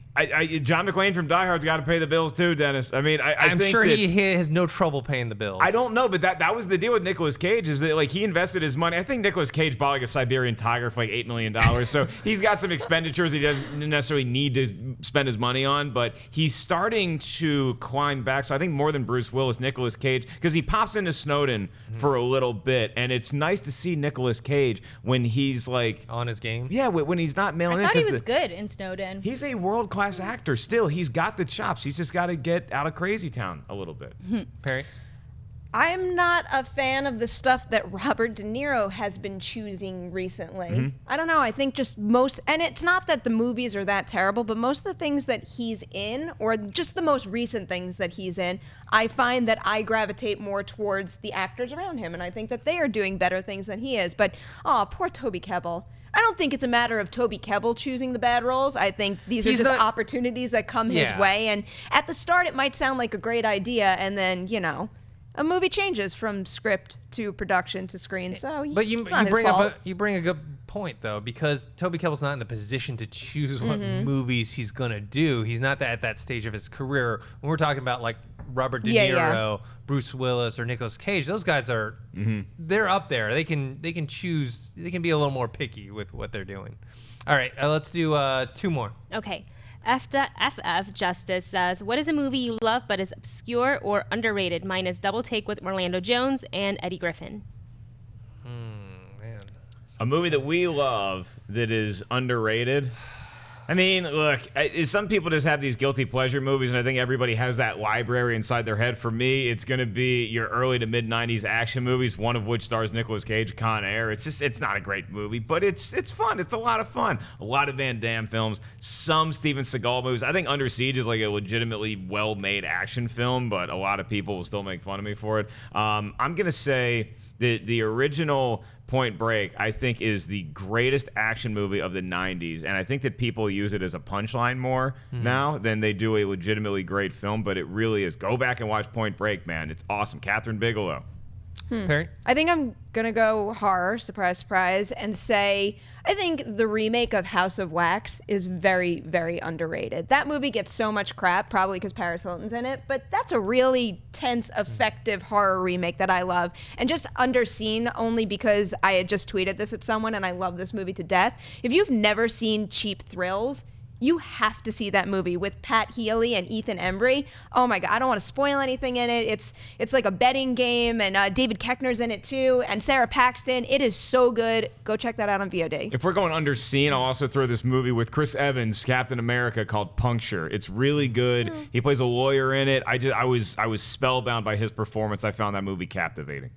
John McClane from Die Hard's got to pay the bills too, Dennis. I mean, I'm think sure he has no trouble paying the bills. I don't know, but that was the deal with Nicolas Cage is that like he invested his money. I think Nicolas Cage bought like a Siberian tiger for like $8 million. So he's got some expenditures he doesn't necessarily need to spend his money on, but he's starting to climb back. So I think more than Bruce Willis, Nicolas Cage, because he pops into Snowden for a little bit, and it's nice to see Nicolas Cage when he's like on his game. Yeah, when he's not mailing I in. thought he was good in Snowden. He's a world-class actor still. He's got the chops. He's just got to get out of Crazy Town a little bit. Perry? I'm not a fan of the stuff that Robert De Niro has been choosing recently. I don't know. I think just and it's not that the movies are that terrible, but most of the things that he's in, or just the most recent things that he's in, I find that I gravitate more towards the actors around him, and I think that they are doing better things than he is. But, poor Toby Kebbell. I don't think it's a matter of Toby Kebbell choosing the bad roles. I think these are just opportunities that come his way. And at the start, it might sound like a great idea, and then, a movie changes from script to production to screen. So, But it's not his fault. you bring a good point though, because Toby Kebbell's not in the position to choose what movies he's gonna do. He's not at that stage of his career. When we're talking about like Robert De Niro, Bruce Willis, or Nicolas Cage, those guys are they're up there. They can choose. They can be a little more picky with what they're doing. All right, let's do 2 more. Okay. FF Justice says, what is a movie you love but is obscure or underrated? Mine is Double Take with Orlando Jones and Eddie Griffin. Man. A movie that we love that is underrated. I mean, look, some people just have these guilty pleasure movies, and I think everybody has that library inside their head. For me, it's going to be your early to mid-'90s action movies, one of which stars Nicolas Cage, Con Air. It's not a great movie, but it's fun. It's a lot of fun. A lot of Van Damme films, some Steven Seagal movies. I think Under Siege is like a legitimately well-made action film, but a lot of people will still make fun of me for it. I'm going to say the original Point Break, I think, is the greatest action movie of the 90s, and I think that people use it as a punchline more now than they do a legitimately great film, but it really is. Go back and watch Point Break, man. It's awesome. Catherine Bigelow. Perri? I think I'm gonna go horror, surprise, surprise, and say I think the remake of House of Wax is very, very underrated. That movie gets so much crap, probably because Paris Hilton's in it, but that's a really tense, effective horror remake that I love, and just underseen only because I had just tweeted this at someone, and I love this movie to death. If you've never seen Cheap Thrills, you have to see that movie with Pat Healy and Ethan Embry. Oh my God, I don't want to spoil anything in it. It's like a betting game, and David Koechner's in it too, and Sarah Paxton. It is so good. Go check that out on VOD. If we're going underseen, I'll also throw this movie with Chris Evans, Captain America, called Puncture. It's really good. He plays a lawyer in it. I was spellbound by his performance. I found that movie captivating.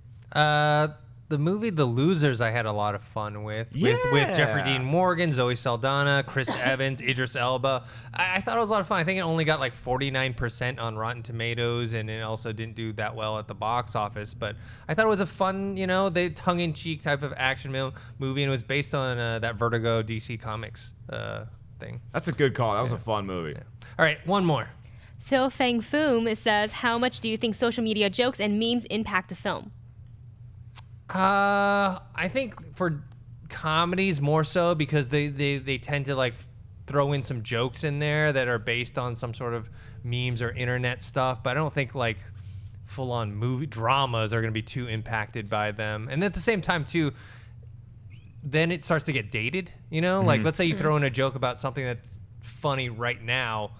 The movie The Losers I had a lot of fun with Jeffrey Dean Morgan, Zoe Saldana, Chris Evans, Idris Elba. I thought it was a lot of fun. I think it only got like 49% on Rotten Tomatoes, and it also didn't do that well at the box office. But I thought it was a fun, they tongue-in-cheek type of action movie, and it was based on that Vertigo DC Comics thing. That's a good call. That was a fun movie. Yeah. All right, one more. Phil Fang Foom says, how much do you think social media jokes and memes impact a film? I think for comedies more so, because they tend to like throw in some jokes in there that are based on some sort of memes or internet stuff, but I don't think like full-on movie dramas are going to be too impacted by them. And at the same time too, then it starts to get dated, like let's say you throw in a joke about something that's funny right now,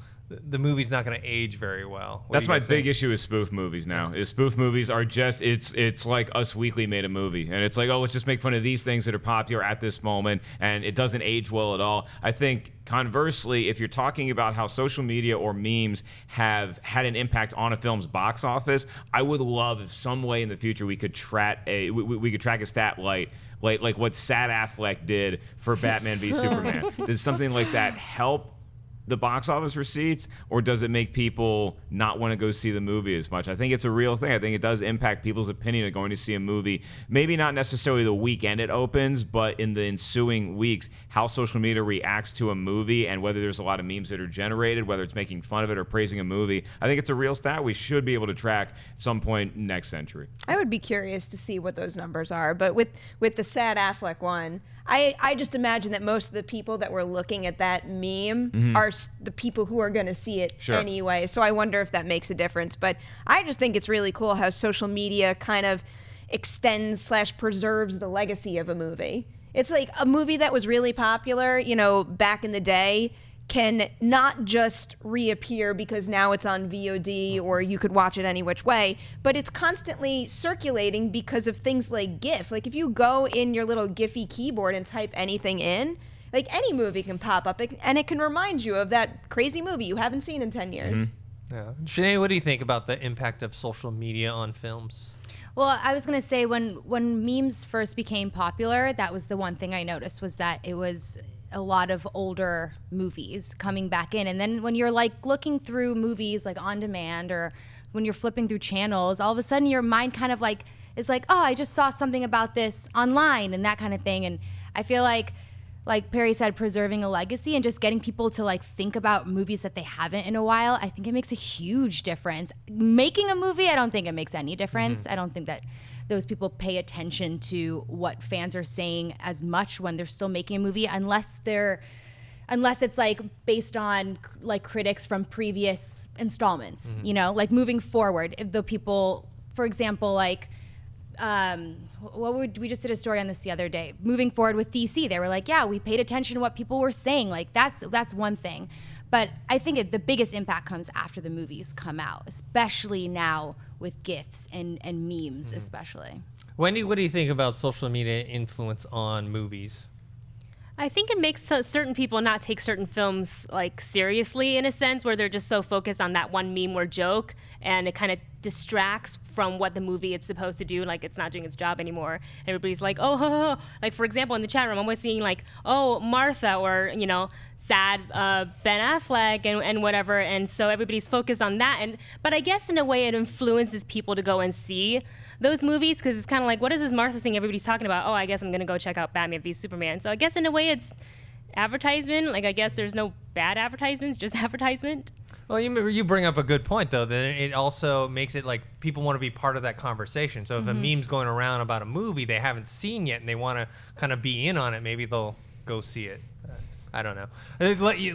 the movie's not going to age very well. That's my big issue with spoof movies now. Is spoof movies are just it's like Us Weekly made a movie, and it's like, oh, let's just make fun of these things that are popular at this moment, and it doesn't age well at all. I think conversely, if you're talking about how social media or memes have had an impact on a film's box office, I would love if some way in the future we could track a stat like what Sad Affleck did for Batman v Superman. Does something like that help the box office receipts, or does it make people not want to go see the movie as much? I think it's a real thing. I think it does impact people's opinion of going to see a movie. Maybe not necessarily the weekend it opens, but in the ensuing weeks, how social media reacts to a movie and whether there's a lot of memes that are generated, whether it's making fun of it or praising a movie. I think it's a real stat we should be able to track at some point next century. I would be curious to see what those numbers are, but with the Sad Affleck one, I just imagine that most of the people that were looking at that meme are the people who are going to see it anyway. So I wonder if that makes a difference. But I just think it's really cool how social media kind of extends / preserves the legacy of a movie. It's like a movie that was really popular, back in the day, can not just reappear because now it's on VOD or you could watch it any which way, but it's constantly circulating because of things like GIF. Like if you go in your little Giphy keyboard and type anything in, like any movie can pop up and it can remind you of that crazy movie you haven't seen in 10 years. Yeah. Sinead, what do you think about the impact of social media on films? Well, I was going to say when memes first became popular, that was the one thing I noticed, was that it was a lot of older movies coming back in. And then when you're like looking through movies like on demand, or when you're flipping through channels, all of a sudden your mind kind of like is like, oh, I just saw something about this online and that kind of thing. And I feel like Perri said, preserving a legacy and just getting people to like think about movies that they haven't in a while, I think it makes a huge difference. Making a movie, I don't think it makes any difference. I don't think that those people pay attention to what fans are saying as much when they're still making a movie, unless it's like based on like critics from previous installments, like moving forward. If the people, for example, like we just did a story on this the other day. Moving forward with DC, they were like, yeah, we paid attention to what people were saying. Like that's one thing. But I think the biggest impact comes after the movies come out, especially now with GIFs and memes, especially. Wendy, what do you think about social media influence on movies? I think it makes certain people not take certain films like seriously, in a sense, where they're just so focused on that one meme or joke, and it kind of distracts from what the movie is supposed to do. Like it's not doing its job anymore. Everybody's like, oh, ho, ho. Like for example, in the chat room, I'm always seeing like, oh, Martha, or sad Ben Affleck and whatever. And so everybody's focused on that. But I guess in a way it influences people to go and see those movies, because it's kind of like, what is this Martha thing everybody's talking about? Oh, I guess I'm gonna go check out Batman v Superman. So I guess in a way it's advertisement. Like I guess there's no bad advertisements, just advertisement. Well, you bring up a good point, though. Then it also makes it like people want to be part of that conversation. So if a meme's going around about a movie they haven't seen yet and they want to kind of be in on it, maybe they'll go see it. I don't know.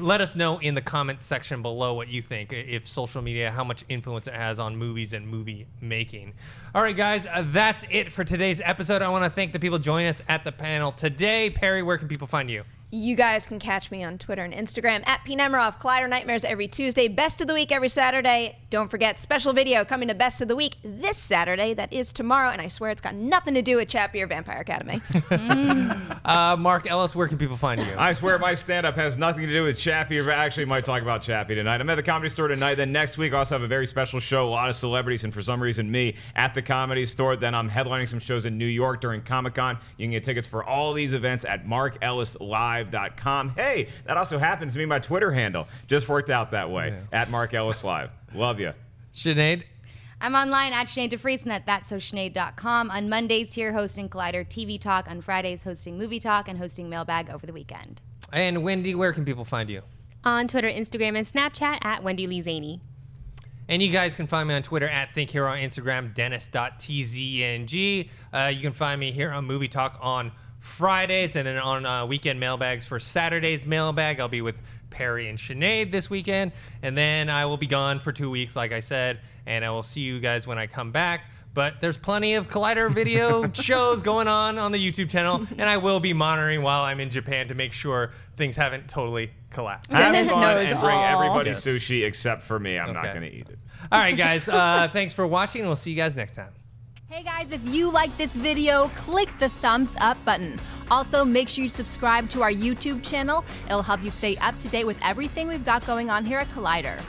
Let us know in the comment section below what you think, if social media, how much influence it has on movies and movie making. All right, guys, that's it for today's episode. I want to thank the people joining us at the panel today. Perri, where can people find you? You guys can catch me on Twitter and Instagram at Nemiroff. Collider Nightmares every Tuesday. Best of the Week every Saturday. Don't forget, special video coming to Best of the Week this Saturday. That is tomorrow, and I swear it's got nothing to do with Chappie or Vampire Academy. Mark Ellis, where can people find you? I swear my stand-up has nothing to do with Chappie. Or actually, might talk about Chappie tonight. I'm at the Comedy Store tonight. Then next week, I also have a very special show. A lot of celebrities, and for some reason, me at the Comedy Store. Then I'm headlining some shows in New York during Comic-Con. You can get tickets for all these events at markellislive.com. Hey, that also happens to be my Twitter handle. Just worked out that way. At Mark Ellis Live. Love you. Sinead? I'm online at Sinead DeVries and at that'ssosinead.com. On Mondays here hosting Collider TV Talk. On Fridays hosting Movie Talk and hosting Mailbag over the weekend. And Wendy, where can people find you? On Twitter, Instagram, and Snapchat at Wendy Lee Zaney. And you guys can find me on Twitter at ThinkHero, on Instagram, Dennis.tzng. You can find me here on Movie Talk on Fridays, and then on weekend mailbags for Saturday's mailbag. I'll be with Perri and Sinead this weekend, and then I will be gone for 2 weeks, like I said, and I will see you guys when I come back. But there's plenty of Collider video shows going on the YouTube channel, and I will be monitoring while I'm in Japan to make sure things haven't totally collapsed. Have Dennis fun knows and bring all. everybody Yes. sushi except for me. I'm not Okay. going to eat it. All right, guys. Thanks for watching, and we'll see you guys next time. Hey guys, if you like this video, click the thumbs up button. Also, make sure you subscribe to our YouTube channel. It'll help you stay up to date with everything we've got going on here at Collider.